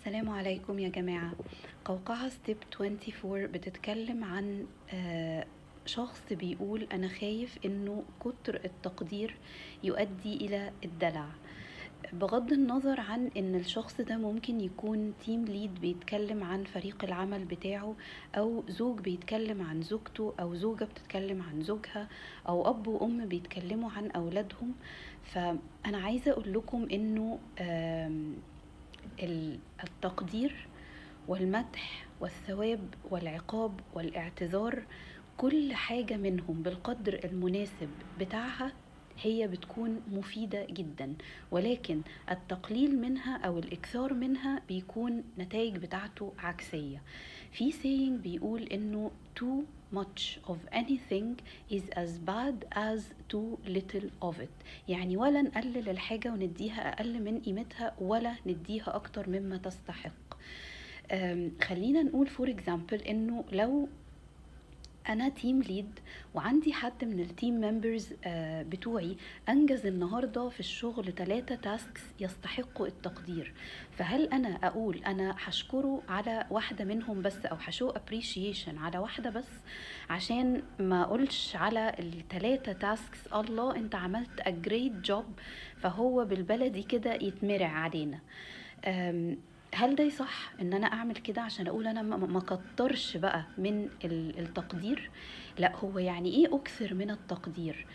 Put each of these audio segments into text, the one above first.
السلام عليكم يا جماعة. قوقعة ستيب 24 بتتكلم عن شخص بيقول أنا خايف إنه كتر التقدير يؤدي إلى الدلع. بغض النظر عن إن الشخص ده ممكن يكون تيم ليد بيتكلم عن فريق العمل بتاعه، أو زوج بيتكلم عن زوجته، أو زوجة بتتكلم عن زوجها، أو أب وأم بيتكلموا عن أولادهم. فأنا عايزة أقول لكم إنه التقدير والمدح والثواب والعقاب والاعتذار، كل حاجة منهم بالقدر المناسب بتاعها هي بتكون مفيدة جدا، ولكن التقليل منها أو الإكثار منها بيكون نتائج بتاعته عكسية. في saying بيقول إنه too much of anything is as bad as too little of it. يعني ولا نقلل الحاجة ونديها أقل من قيمتها، ولا نديها أكتر مما تستحق. خلينا نقول فور example إنه لو انا تيم ليد وعندي حد من التيم ممبرز بتوعي انجز النهارده في الشغل 3 تاسكس يستحقوا التقدير، فهل انا اقول انا هشكره على واحده منهم بس، او هشو ابريشيشن على واحده بس، عشان ما اقولش على ال3 تاسكس الله انت عملت a great job، فهو بالبلدي كده يتمرع علينا؟ هل ده صح ان انا اعمل كده عشان اقول انا ما كترش بقى من التقدير؟ لا، هو يعني ايه اكثر من التقدير؟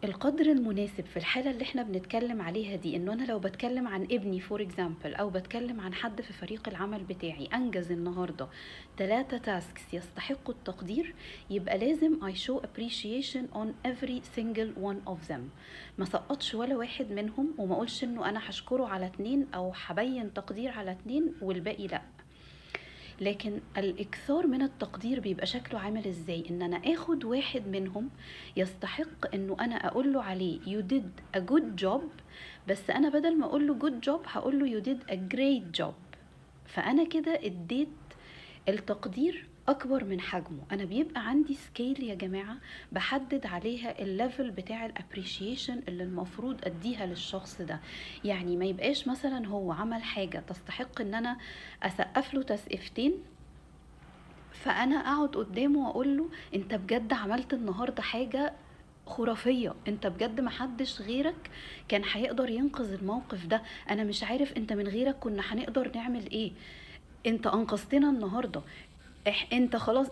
القدر المناسب في الحالة اللي احنا بنتكلم عليها دي، انه انا لو بتكلم عن ابني فور اكزامبل، او بتكلم عن حد في فريق العمل بتاعي انجز النهاردة 3 تاسكس يستحقوا التقدير، يبقى لازم I show appreciation on every single one of them. ما سقطش ولا واحد منهم، وما اقولش انه انا هشكره على 2 او هبين تقدير على 2 والباقي لا. لكن الإكثار من التقدير بيبقى شكله عامل ازاي؟ ان انا اخد واحد منهم يستحق انه انا اقوله عليه you did a good job، بس انا بدل ما اقوله good job هقوله you did a great job. فانا كده اديت التقدير اكبر من حجمه. انا بيبقى عندي سكيل يا جماعة بحدد عليها الليفل بتاع الابريشيشن اللي المفروض اديها للشخص ده. يعني ما يبقاش مثلا هو عمل حاجة تستحق ان انا اسقف له تسقفتين، فانا اقعد قدامه واقول له انت بجد عملت النهارده حاجه خرافيه، انت بجد محدش غيرك كان هيقدر ينقذ الموقف ده، انا مش عارف انت من غيرك كنا هنقدر نعمل ايه، انت انقذتنا النهارده، انت خلاص،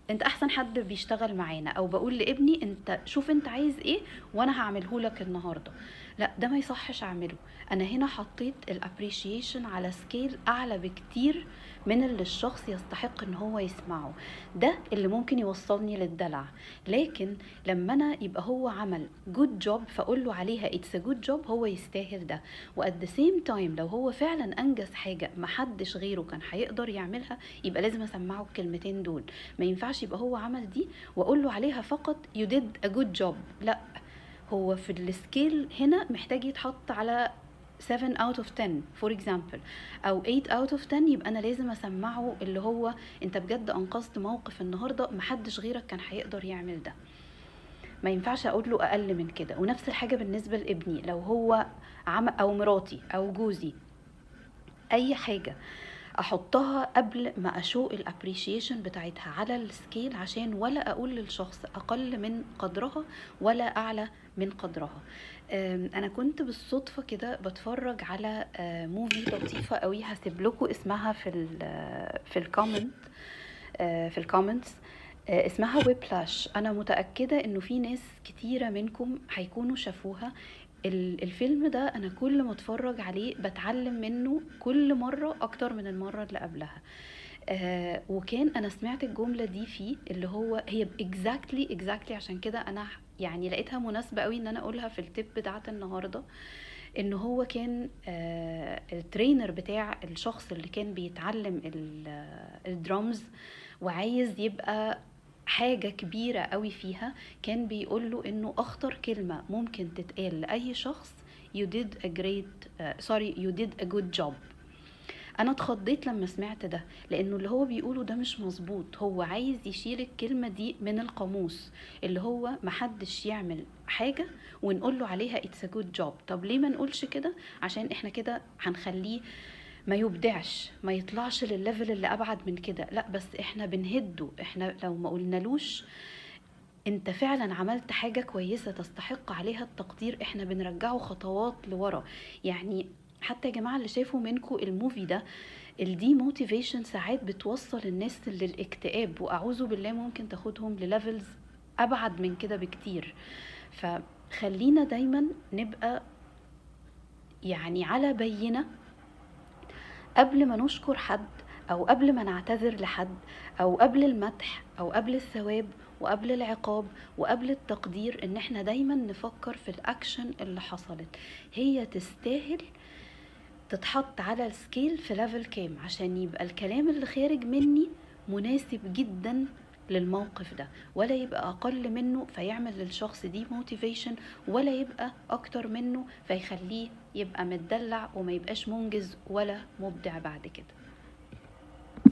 انت احسن حد بيشتغل معانا. او بقول لابني انت شوف انت عايز ايه وانا هعمله لك النهارده. لا، ده ما يصحش اعمله. انا هنا حطيت الابريشيشن على سكيل اعلى بكتير من اللي الشخص يستحق ان هو يسمعه. ده اللي ممكن يوصلني للدلع. لكن لما انا يبقى هو عمل جود جوب فاقول له عليها اتس جود جوب، هو يستاهل ده. وات ذا سيم تايم لو هو فعلا انجز حاجه محدش غيره كان هيقدر يعملها، يبقى لازم اسمعه الكلمتين دول. ما ينفعش يبقى هو عمل دي واقول له عليها فقط you did a good job. لا، هو في السكيل هنا محتاج يتحط على 7 out of 10 for example، او 8 out of 10. يبقى انا لازم اسمعه اللي هو انت بجد انقذت موقف النهارده محدش غيرك كان هيقدر يعمل ده. ما ينفعش اقول له اقل من كده. ونفس الحاجه بالنسبه لابني، لو هو او مراتي او جوزي، اي حاجه احطها قبل ما اشوق الابريشيشن بتاعتها على السكيل، عشان ولا اقول للشخص اقل من قدرها ولا اعلى من قدرها. انا كنت بالصدفة كده بتفرج على موفي لطيفة قوي، هسيب لكم اسمها في الكومنت، في الكومنتس. اسمها ويبلاش. انا متأكدة انه في ناس كتيرة منكم هيكونوا شافوها. الفيلم ده انا كل ما اتفرج عليه بتعلم منه كل مرة اكتر من المرة اللي قبلها. وكان انا سمعت الجملة دي فيه، اللي هو هي exactly عشان كده انا يعني لقيتها مناسبة قوي ان انا اقولها في التip بتاعت النهاردة. ان هو كان الترينر بتاع الشخص اللي كان بيتعلم الدرامز وعايز يبقى حاجة كبيرة قوي فيها، كان بيقوله انه اخطر كلمة ممكن تتقال لأي شخص you did a you did a good job. انا اتخضيت لما سمعت ده، لانه اللي هو بيقوله ده مش مظبوط. هو عايز يشيل الكلمة دي من القاموس، اللي هو محدش يعمل حاجة ونقوله عليها it's a good job. طب ليه ما نقولش كده؟ عشان احنا كده هنخليه ما يبدعش، ما يطلعش للليفل اللي ابعد من كده، لا بس احنا بنهده. احنا لو ما قلنالوش انت فعلا عملت حاجة كويسة تستحق عليها التقدير، احنا بنرجعه خطوات لورا. يعني حتى يا جماعة اللي شافوا منكم الموفي ده، الدي موتيفيشن ساعات بتوصل الناس للاكتئاب، واعوذ بالله ممكن تاخدهم لليفلز ابعد من كده بكتير. فخلينا دايما نبقى يعني على بينة قبل ما نشكر حد، او قبل ما نعتذر لحد، او قبل المدح، او قبل الثواب، وقبل العقاب، وقبل التقدير، ان احنا دايما نفكر في الاكشن اللي حصلت، هي تستاهل تتحط على السكيل في ليفل كام، عشان يبقى الكلام اللي خارج مني مناسب جدا للموقف ده، ولا يبقى اقل منه فيعمل للشخص دي موتيفيشن، ولا يبقى اكتر منه فيخليه يبقى متدلع وما يبقاش منجز ولا مبدع بعد كده.